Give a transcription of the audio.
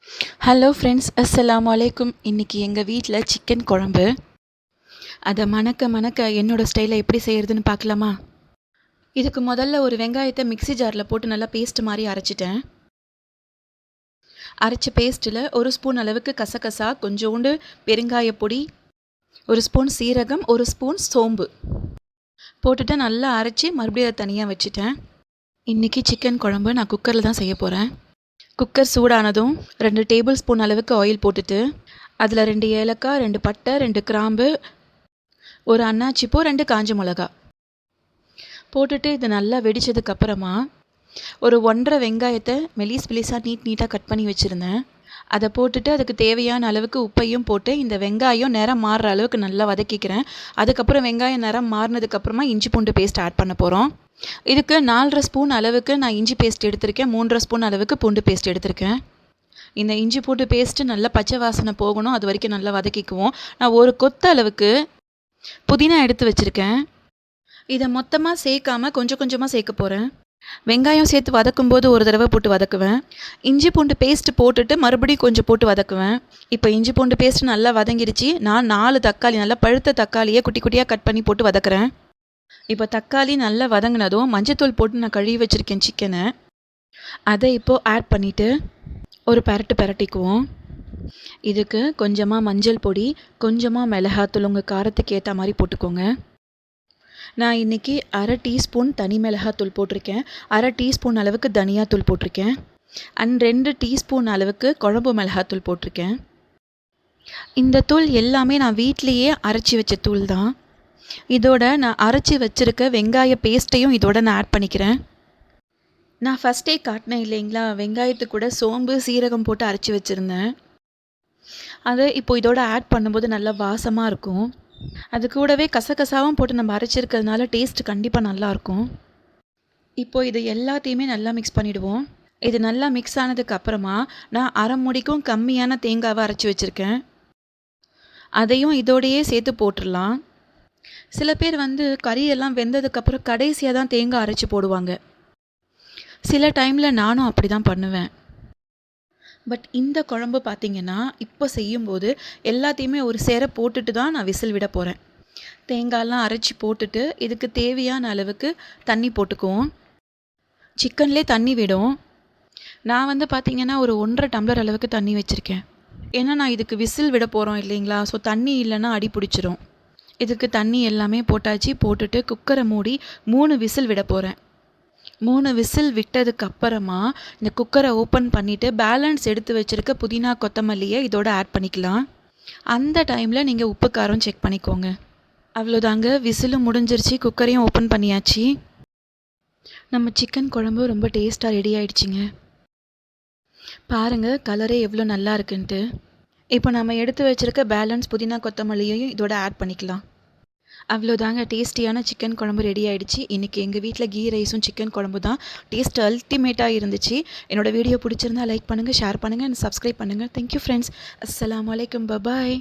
Hello friends, அஸ்ஸலாமு அலைக்கும். இன்றைக்கி எங்கள் வீட்டில் சிக்கன் குழம்பு. அதை மணக்க மணக்க என்னோடய ஸ்டைலில் எப்படி செய்கிறதுன்னு பார்க்கலாமா? இதுக்கு முதல்ல ஒரு வெங்காயத்தை மிக்ஸி ஜாரில் போட்டு நல்லா பேஸ்ட் மாதிரி அரைச்சிட்டேன். அரைச்ச பேஸ்ட்டில் ஒரு ஸ்பூன் அளவுக்கு கசகசா, கொஞ்சோண்டு பெருங்காய பொடி, ஒரு ஸ்பூன் சீரகம், ஒரு ஸ்பூன் சோம்பு போட்டுட்டு நல்லா அரைச்சி மறுபடியும் அதை தனியாக வச்சுட்டேன். இன்றைக்கி சிக்கன் குழம்பு நான் குக்கரில் தான் செய்ய போகிறேன். குக்கர் சூடானதும் 2 டேபிள் ஸ்பூன் அளவுக்கு ஆயில் போட்டுட்டு அதில் 2 ஏலக்காய், 2 பட்டை, 2 கிராம்பு, ஒரு அன்னாச்சி பூ, 2 காஞ்ச மிளகா போட்டுட்டு இது நல்லா வெடித்ததுக்கப்புறமா ஒரு 1.5 வெங்காயத்தை மெலிசாக நீட்டாக கட் பண்ணி வச்சுருந்தேன். அதை போட்டுட்டு அதுக்கு தேவையான அளவுக்கு உப்பையும் போட்டு இந்த வெங்காயம் நிறம் மாறுற அளவுக்கு நல்லா வதக்கிக்கிறேன். அதுக்கப்புறம் வெங்காயம் நிறம் மாறினதுக்கப்புறமா இஞ்சி பூண்டு பேஸ்ட் ஆட் பண்ண போகிறோம். இதுக்கு 4.5 ஸ்பூன் அளவுக்கு நான் இஞ்சி பேஸ்ட் எடுத்திருக்கேன். 3.5 ஸ்பூன் அளவுக்கு பூண்டு பேஸ்ட் எடுத்திருக்கேன். இந்த இஞ்சி பூண்டு பேஸ்ட்டு நல்லா பச்சை வாசனை போகணும், அது வரைக்கும் நல்லா வதக்கிக்குவோம். நான் ஒரு கொத்து அளவுக்கு புதினா எடுத்து வச்சுருக்கேன். இதை மொத்தமாக சேர்க்காமல் கொஞ்சம் கொஞ்சமாக சேர்க்க போகிறேன். வெங்காயம் சேர்த்து வதக்கும்போது ஒரு தடவை போட்டு வதக்குவேன். இஞ்சி பூண்டு பேஸ்ட்டு போட்டுட்டு மறுபடியும் கொஞ்சம் போட்டு வதக்குவேன். இப்போ இஞ்சி பூண்டு பேஸ்ட்டு நல்லா வதங்கிடுச்சு. நான் 4 தக்காளி, நல்லா பழுத்த தக்காளியை குட்டி குட்டியாக கட் பண்ணி போட்டு வதக்குறேன். இப்போ தக்காளி நல்லா வதங்கினதும் மஞ்சத்தூள் போட்டு நான் கழுவி வச்சுருக்கேன் சிக்கனை. அதை இப்போது ஆட் பண்ணிவிட்டு ஒரு பெரட்டிக்குவோம். இதுக்கு கொஞ்சமாக மஞ்சள் பொடி, கொஞ்சமாக மிளகாத்தூள் உங்கள் காரத்துக்கு ஏற்ற மாதிரி போட்டுக்கோங்க. நான் இன்றைக்கி 1/2 டீஸ்பூன் தனி மிளகாத்தூள் போட்டிருக்கேன். 1/2 டீஸ்பூன் அளவுக்கு தனியாத்தூள் போட்டிருக்கேன். அண்ட் 2 டீஸ்பூன் அளவுக்கு குழம்பு மிளகாத்தூள் போட்டிருக்கேன். இந்த தூள் எல்லாமே நான் வீட்டிலையே அரைச்சி வச்ச தூள் தான். இதோட நான் அரைச்சி வச்சுருக்க வெங்காய பேஸ்ட்டையும் இதோட நான் ஆட் பண்ணிக்கிறேன். நான் ஃபஸ்ட்டே காட்டினேன் இல்லைங்களா, வெங்காயத்துக்கு கூட சோம்பு, சீரகம் போட்டு அரைச்சி வச்சுருந்தேன். அதை இப்போ இதோட ஆட் பண்ணும்போது நல்லா வாசமாக இருக்கும். அது கூடவே கசகசாவும் போட்டு நம்ம அரைச்சிருக்கிறதுனால டேஸ்ட் கண்டிப்பாக நல்லாயிருக்கும். இப்போது இது எல்லாத்தையுமே நல்லா மிக்ஸ் பண்ணிவிடுவோம். இது நல்லா மிக்ஸ் ஆனதுக்கப்புறமா நான் 1/2 மூடிக்கும் கம்மியான தேங்காவை அரைச்சி வச்சுருக்கேன். அதையும் இதோடையே சேர்த்து போட்டுடலாம். சில பேர் கறியெல்லாம் வெந்ததுக்கப்புறம் கடைசியாக தான் தேங்காய் அரைச்சி போடுவாங்க. சில டைமில் நானும் அப்படி தான் பண்ணுவேன். பட் இந்த குழம்பு பார்த்திங்கன்னா இப்போ செய்யும்போது எல்லாத்தையுமே ஒரு சேர போட்டுட்டு தான் நான் விசில் விட போகிறேன். தேங்காயெலாம் அரைச்சி போட்டுட்டு இதுக்கு தேவையான அளவுக்கு தண்ணி போட்டுக்குவோம். சிக்கன்லேயே தண்ணி விடும். நான் பார்த்திங்கன்னா ஒரு 1.5 டம்ளர் அளவுக்கு தண்ணி வச்சுருக்கேன். ஏன்னா நான் இதுக்கு விசில் விட போகிறோம் இல்லைங்களா, ஸோ தண்ணி இல்லைன்னா அடி பிடிச்சிரும். இதுக்கு தண்ணி எல்லாமே போட்டாச்சு. போட்டுட்டு குக்கரை மூடி 3 விசில் விட போகிறேன். 3 விசில் விட்டதுக்கப்புறமா இந்த குக்கரை ஓப்பன் பண்ணிவிட்டு பேலன்ஸ் எடுத்து வச்சுருக்க புதினா, கொத்தமல்லியை இதோட ஆட் பண்ணிக்கலாம். அந்த டைமில் நீங்கள் உப்பு காரம் செக் பண்ணிக்கோங்க. அவ்வளோதாங்க, விசிலும் முடிஞ்சிருச்சு. குக்கரையும் ஓப்பன் பண்ணியாச்சு. நம்ம சிக்கன் குழம்பு ரொம்ப டேஸ்ட்டாக ரெடி ஆகிடுச்சிங்க. பாருங்கள் கலரே எவ்வளோ நல்லா இருக்குன்ட்டு. இப்போ நம்ம எடுத்து வச்சுருக்க பேலன்ஸ் புதினா, கொத்தமல்லியையும் இதோட ஆட் பண்ணிக்கலாம். அவ்வளோதாங்க, டேஸ்டியான சிக்கன் குழம்பு ரெடி ஆகிடுச்சு. இன்றைக்கி எங்கள் வீட்டில் கீ ரைஸும் சிக்கன் குழம்பு தான். டேஸ்ட் அல்டிமேட்டாக இருந்துச்சு. என்னோடய வீடியோ பிடிச்சிருந்தா லைக் பண்ணுங்கள், ஷேர் பண்ணுங்கள் அண்ட் சப்ஸ்கிரைப் பண்ணுங்கள். Thank you friends. அஸ்ஸலாமு அலைக்கும். பபாய்.